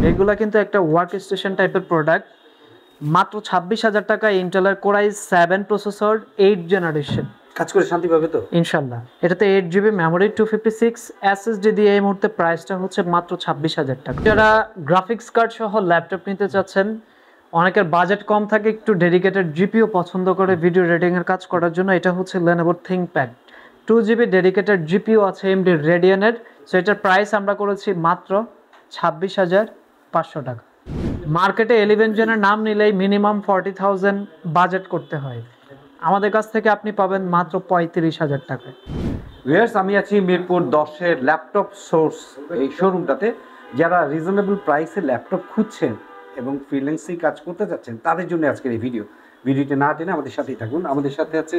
এগুলো কিন্তু একটা ওয়ার্ক স্টেশন টাইপের প্রোডাক্ট। মাত্র 26,000 টাকা ইন্টেলের কোর i7 প্রসেসর 8 জেনারেশন। কাজ করে শান্তি পাবে তো ইনশাআল্লাহ। এটাতে 8GB মেমোরি 256 এসএসডি দিয়ে এই মুহূর্তে প্রাইসটা হচ্ছে মাত্র 26,000 টাকা। যারা গ্রাফিক্স কার্ড সহ ল্যাপটপ নিতে চাচ্ছেন, অনেকের বাজেট কম থাকে, একটু ডেডিকেটেড জিপিও পছন্দ করে ভিডিও এডিটিং এর কাজ করার জন্য, এটা হচ্ছে Lenovo ThinkPad 2GB dedicated GPU আছে AMD Radeon-এর। সো এটার প্রাইস আমরা করেছি মাত্র 26,500 টাকা। মার্কেটে 11 জনের নাম নিলেই মিনিমাম 40,000 বাজেট করতে হয়, আমাদের কাছ থেকে আপনি পাবেন মাত্র 35,000 টাকায়। ভিউয়ার্স, আমি আছি মিরপুর 10-এর ল্যাপটপ সোর্স এই শোরুমটাতে। যারা রিজনেবল প্রাইসে ল্যাপটপ খুঁজছেন এবং ফ্রিল্যান্সিং কাজ করতে চাচ্ছেন, তাদের জন্য আজকের এই ভিডিওটি না টেনে আমাদের সাথেই থাকুন। আমাদের সাথে আছে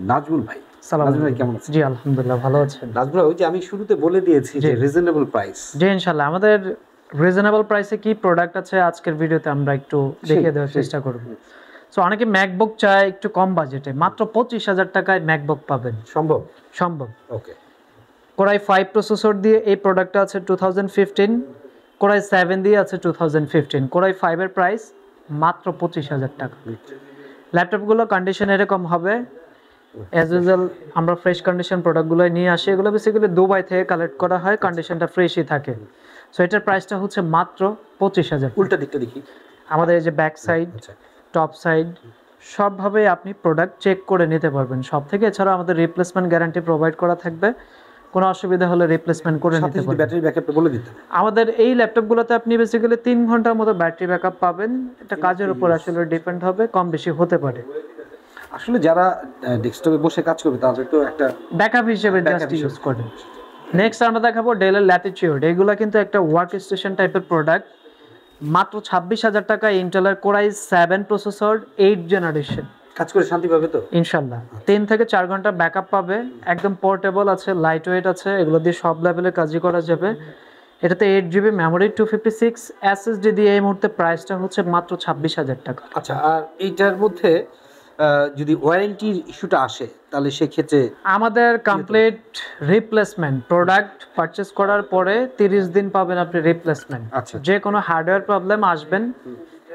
নাজমুল ভাই। নাজমুল ভাই কেমন আছেন? জি আলহামদুলিল্লাহ ভালো আছেন। নাজমুল ভাই, ওই যে আমি শুরুতে বলে দিয়েছি যে রিজনেবল প্রাইস। জি ইনশাআল্লাহ, আমাদের রিজনেবল প্রাইসে কি প্রোডাক্ট আছে আজকের ভিডিওতে আমরা একটু দেখিয়ে দেওয়ার চেষ্টা করব। সো অনেকে ম্যাকবুক চায় একটু কম বাজেটে, মাত্র 25,000 টাকায় ম্যাকবুক পাবেন। সম্ভব? সম্ভব। ওকে। কোর i5 প্রসেসর দিয়ে এই প্রোডাক্টটা আছে 2015, কোর i7 দিয়ে আছে 2015। কোর i5 এর প্রাইস মাত্র 25,000 টাকা। ল্যাপটপগুলো কন্ডিশন এরকম হবে, অ্যাজ ইউজুয়াল আমরা ফ্রেশ কন্ডিশন প্রোডাক্টগুলো নিয়ে আসি। এগুলো বেসিক্যালি দুবাই থেকে কালেক্ট করা হয়, কন্ডিশনটা ফ্রেশই থাকে। সো এটার প্রাইসটা হচ্ছে মাত্র 25,000। উল্টা দিকটা দেখি, আমাদের এই যে ব্যাক সাইড, টপ সাইড সবভাবে আপনি প্রোডাক্ট চেক করে নিতে পারবেন সব থেকে। এছাড়া আমাদের রিপ্লেসমেন্ট গ্যারান্টি প্রোভাইড করা থাকবে, কোনো অসুবিধা হলে রিপ্লেসমেন্ট করে নিতে পারবেন। ব্যাটারি ব্যাকআপটা বলে দিতে। আমাদের এই ল্যাপটপগুলোতে আপনি বেসিক্যালি 3 ঘন্টার মতো ব্যাটারি ব্যাকআপ পাবেন। এটা কাজের উপর আসলে ডিপেন্ড হবে, কম বেশি হতে পারে। আসলে যারা ডেস্কটপে বসে কাজ করবে তাদের তো একটা ব্যাকআপ হিসেবে জাস্ট ইউজ করে। নেক্সট আমরা দেখাবো ডেলের ল্যাটিটিউড। এগুলো কিন্তু একটা ওয়ার্ক স্টেশন টাইপের প্রোডাক্ট। মাত্র 26,000 টাকা ইন্টেলের কোর i7 প্রসেসর 8 জেনারেশন। কাজ করে শান্তি পাবে তো ইনশাআল্লাহ। 3 থেকে 4 ঘন্টা ব্যাকআপ পাবে, একদম পোর্টেবল আছে, লাইট ওয়েট আছে, এগুলো দিয়ে সব লেভেলে কাজই করা যাবে। এটাতে 8GB মেমোরি 256 এসএসডি দিয়ে এই মুহূর্তে প্রাইসটা হচ্ছে মাত্র 26,000 টাকা। আচ্ছা, আর এইটার মধ্যে যদি ওয়ারেন্টির ইস্যুটা আসে তাহলে সেক্ষেত্রে আমাদের কমপ্লিট রিপ্লেসমেন্ট, প্রোডাক্ট পারচেজ করার পরে 30 দিন পাবেন আপনি রিপ্লেসমেন্ট। আচ্ছা, যে কোনো হার্ডওয়্যার প্রবলেম আসবেন,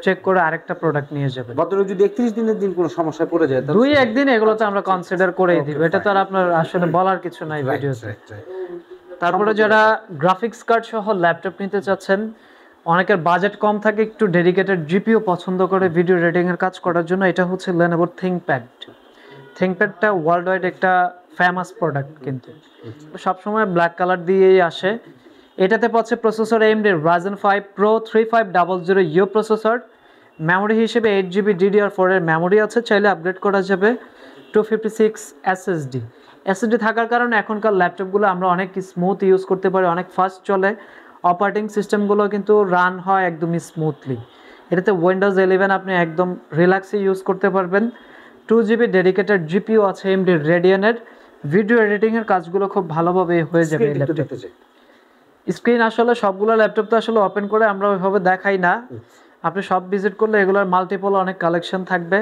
চেক করে আরেকটা প্রোডাক্ট নিয়ে যাবেন। বদলে যদি 31 দিনের দিন কোনো সমস্যা পড়ে যায় তাহলে 2-1 দিন এগুলো তো আমরা কনসিডার করেই দিব, এটা তো আর আপনার আসলে বলার কিছু নাই ভিডিওতে। তারপরে যারা গ্রাফিক্স কার্ড সহ ল্যাপটপ নিতে চাচ্ছেন, অনেকের বাজেট কম থাকে, একটু ডেডিকেটেড জিপিও পছন্দ করে ভিডিও এডিটিং এর কাজ করার জন্য, এটা হচ্ছে Lenovo ThinkPadটা ওয়ার্ল্ড ওয়াইড একটা ফেমাস প্রোডাক্ট, কিন্তু সবসময় ব্ল্যাক কালার দিয়েই আসে। এটাতে পাচ্ছে processor AMD Ryzen 5 Pro 3500U processor, memory হিসেবে 8GB DDR4 এর মেমোরি আছে, চাইলে আপগ্রেড করা যাবে। 256 SSD থাকার কারণে এখনকার ল্যাপটপগুলো আমরা অনেক স্মুথ ইউজ করতে পারি, অনেক ফাস্ট চলে। অপারেটিং সিস্টেমগুলো কিন্তু রান হয় একদমই স্মুথলি। এটাতে উইন্ডোজ 11 আপনি একদম রিল্যাক্সে ইউজ করতে পারবেন। 2GB ডেডিকেটেড জিপিও আছে AMD Radeon-এর। ভিডিও এডিটিংয়ের কাজগুলো খুব ভালোভাবে হয়ে যাবে এই ল্যাপটপে। স্ক্রিন আসলে সবগুলো ল্যাপটপ তো আসলে ওপেন করে আমরা ওইভাবে দেখাই না, আপনি সব ভিজিট করলে এগুলোর মাল্টিপল অনেক কালেকশন থাকবে,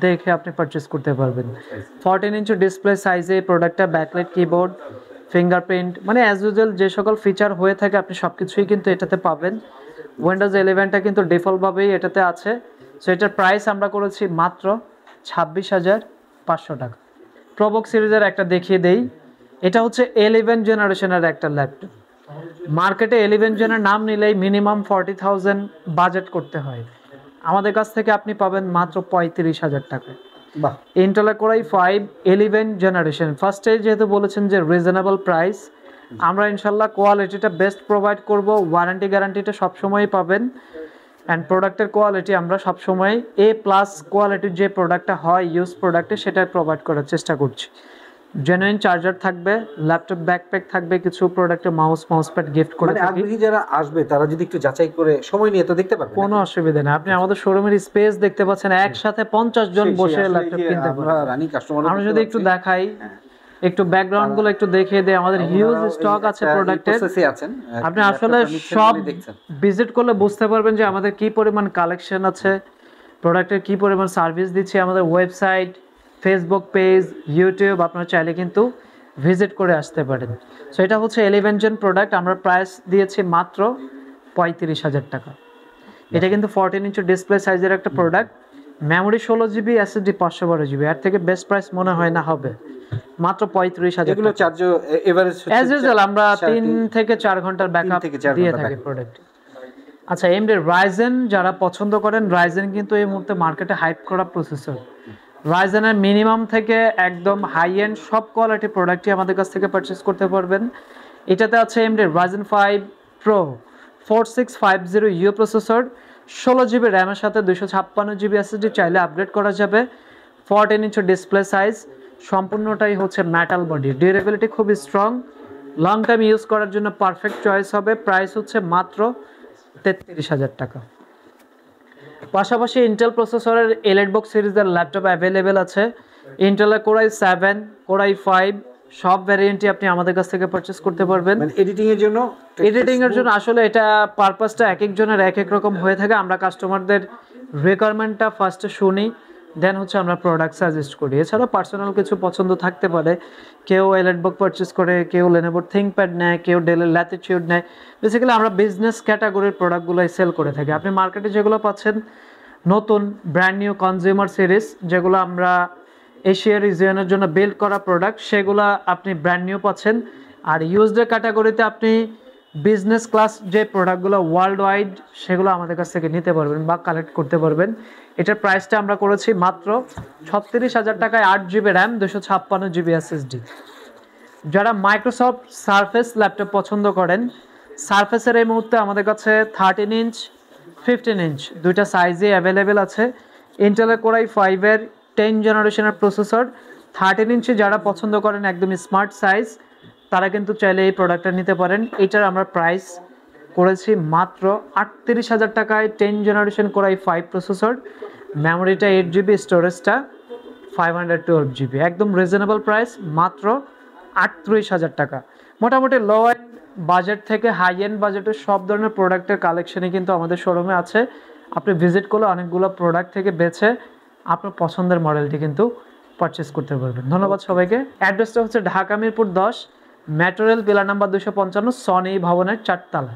দেখে আপনি পারচেজ করতে পারবেন। 14 ইঞ্চি ডিসপ্লে সাইজে প্রোডাক্টটা, ব্যাকলাইট কিবোর্ড, ফিঙ্গারপ্রিন্ট, মানে অ্যাজ ইউজুয়াল যে সকল ফিচার হয়ে থাকে আপনি সব কিছুই কিন্তু এটাতে পাবেন। উইন্ডোজ 11টা কিন্তু ডিফল্টভাবেই এটাতে আছে। সো এটার প্রাইস আমরা করেছি মাত্র 26,500 টাকা। প্রোবুক সিরিজের একটা দেখিয়ে দেই, এটা হচ্ছে 11 জেনারেশনের একটা ল্যাপটপ। মার্কেটে 11 জনের নাম নিলেই মিনিমাম 40,000 বাজেট করতে হয়, আমাদের কাছ থেকে আপনি পাবেন মাত্র 35,000 টাকায়। Intel core i5 11 generation. ফার্স্টে যেহেতু বলেছেন যে রিজনেবল প্রাইস, আমরা ইনশাল্লাহ কোয়ালিটিটা বেস্ট প্রোভাইড করব, ওয়ারেন্টি গ্যারান্টিটা সবসময়ই পাবেন। অ্যান্ড প্রোডাক্টের কোয়ালিটি আমরা সবসময় A+ কোয়ালিটির যে প্রোডাক্টটা হয় ইউজ প্রোডাক্টে, সেটা প্রোভাইড করার চেষ্টা করছি। জেনুইন চার্জার থাকবে, ল্যাপটপ ব্যাকপ্যাক থাকবে, কিছু প্রোডাক্টে মাউসপ্যাড গিফট করে থাকি। আগ্রহী যারা আসবে তারা যদি একটু যাচাই করে সময় নিয়ে তো দেখতে পারবে, কোনো অসুবিধা নেই। আপনি আমাদের শোরুমের স্পেস দেখতে পাচ্ছেন, একসাথে 50 জন বসে ল্যাপটপ কিনতে পারবেন। আমরা যদি একটু দেখাই, একটু ব্যাকগ্রাউন্ড গুলো একটু দেখিয়ে দেই, আমাদের হিউজ স্টক আছে প্রোডাক্টের। আপনি আসলে সব ভিজিট করলে বুঝতে পারবেন যে আমাদের কি পরিমাণ কালেকশন আছে, প্রোডাক্টের কি পরিমাণ সার্ভিস দিচ্ছি। আমাদের ওয়েবসাইট, ফেসবুক পেজ, ইউটিউব আপনারা চাইলে কিন্তু ভিজিট করে আসতে পারেন। সো এটা হচ্ছে 11 জেন প্রোডাক্ট, আমরা প্রাইস দিয়েছি মাত্র 35,000 টাকা। এটা কিন্তু 14 ইঞ্চি ডিসপ্লে সাইজের একটা product, memory 16 GB, SSD 512 GB, এর থেকে বেস্ট প্রাইস মনে হয় না হবে, মাত্র 35,000। এগুলো চার্জ এভারেজ অ্যাজ ইউজুয়াল আমরা 3 থেকে 4 ঘন্টার ব্যাকআপ দিয়ে থাকি প্রোডাক্ট। আচ্ছা, AMD Ryzen যারা পছন্দ করেন, Ryzen কিন্তু এই মুহূর্তে মার্কেটে হাইপ করা প্রসেসর। Ryzen-এর মিনিমাম থেকে একদম হাই এন্ড সব কোয়ালিটি প্রোডাক্টই আমাদের কাছ থেকে পারচেজ করতে পারবেন। এটাতে আছে AMD Ryzen 5 Pro 4650U processor, 16 GB র্যামের সাথে 256 GB SSD, চাইলে আপগ্রেড করা যাবে। 14 ইঞ্চি ডিসপ্লে সাইজ, সম্পূর্ণটাই হচ্ছে মেটাল বডি, ডিউরেবিলিটি খুবই স্ট্রং, লং টাইম ইউজ করার জন্য পারফেক্ট চয়েস হবে। প্রাইস হচ্ছে মাত্র 33,000 টাকা। পাশাপাশি ইন্টেল প্রসেসরের এলিট বুক সিরিজের ল্যাপটপ অ্যাভেলেবেল আছে। ইন্টেলের Core i7, Core i5 সব ভ্যারিয়েন্টই আপনি আমাদের কাছ থেকে পারচেজ করতে পারবেন। মানে এডিটিং এর জন্য আসলে এটা পারপাসটা এক একজনের এক এক রকম হয়ে থাকে। আমরা কাস্টমারদের রিকোয়ারমেন্টটা ফার্স্টে শুনি, দেন হচ্ছে আমরা প্রোডাক্ট সাজেস্ট করি। এছাড়া পার্সোনাল কিছু পছন্দ থাকতে পারে, কেউ এলিট বুক পারচেজ করে, কেউ Lenovo ThinkPad নেয়, কেউ Dell Latitude নেয়। বেসিক্যালি আমরা বিজনেস ক্যাটাগরির প্রোডাক্টগুলোই সেল করে থাকি। আপনি মার্কেটে যেগুলো পাচ্ছেন নতুন ব্র্যান্ড নিউ কনজিউমার সিরিজ, যেগুলো আমরা এশিয়া রিজিয়নের জন্য বিল্ড করা প্রোডাক্ট, সেগুলো আপনি ব্র্যান্ড নিউ পাচ্ছেন। আর ইউজড ক্যাটাগরিতে আপনি বিজনেস ক্লাস যে প্রোডাক্টগুলো ওয়ার্ল্ড ওয়াইড, সেগুলো আমাদের কাছ থেকে নিতে পারবেন বা কালেক্ট করতে পারবেন। এটার প্রাইসটা আমরা করেছি মাত্র 36,000 টাকায়, 8 GB র্যাম, 256 GB SSD। যারা মাইক্রোসফট সারফেস ল্যাপটপ পছন্দ করেন, সারফেসের এই মুহূর্তে আমাদের কাছে 13 ইঞ্চ 15 ইঞ্চ দুইটা সাইজে অ্যাভেলেবেল আছে। ইন্টেলের Core i5 এর 10 জেনারেশনের প্রসেসর, 13 ইঞ্চি যারা পছন্দ করেন একদম স্মার্ট সাইজ, তারা কিন্তু চাইলে এই প্রোডাক্টটা নিতে পারেন। এটার আমরা প্রাইস করেছি মাত্র 38,000 টাকায়। 10 জেনারেশন Core i5 প্রসেসর, মেমোরিটা 8 GB, স্টোরেজটা 512 GB, একদম রিজনেবল প্রাইস, মাত্র 38,000 টাকা। মোটামুটি লো এন্ড বাজেট থেকে হাই এন্ড বাজেটের সব ধরনের প্রোডাক্টের কালেকশনই কিন্তু আমাদের শোরুমে আছে। আপনি ভিজিট করলে অনেকগুলো প্রোডাক্ট থেকে বেছে আপনার পছন্দের মডেলটি কিন্তু পারচেস করতে পারবেন। ধন্যবাদ সবাইকে। অ্যাড্রেসটা হচ্ছে Dhaka Mirpur 10, metro rail pillar number 255, Sony ভবনের 4 তলা।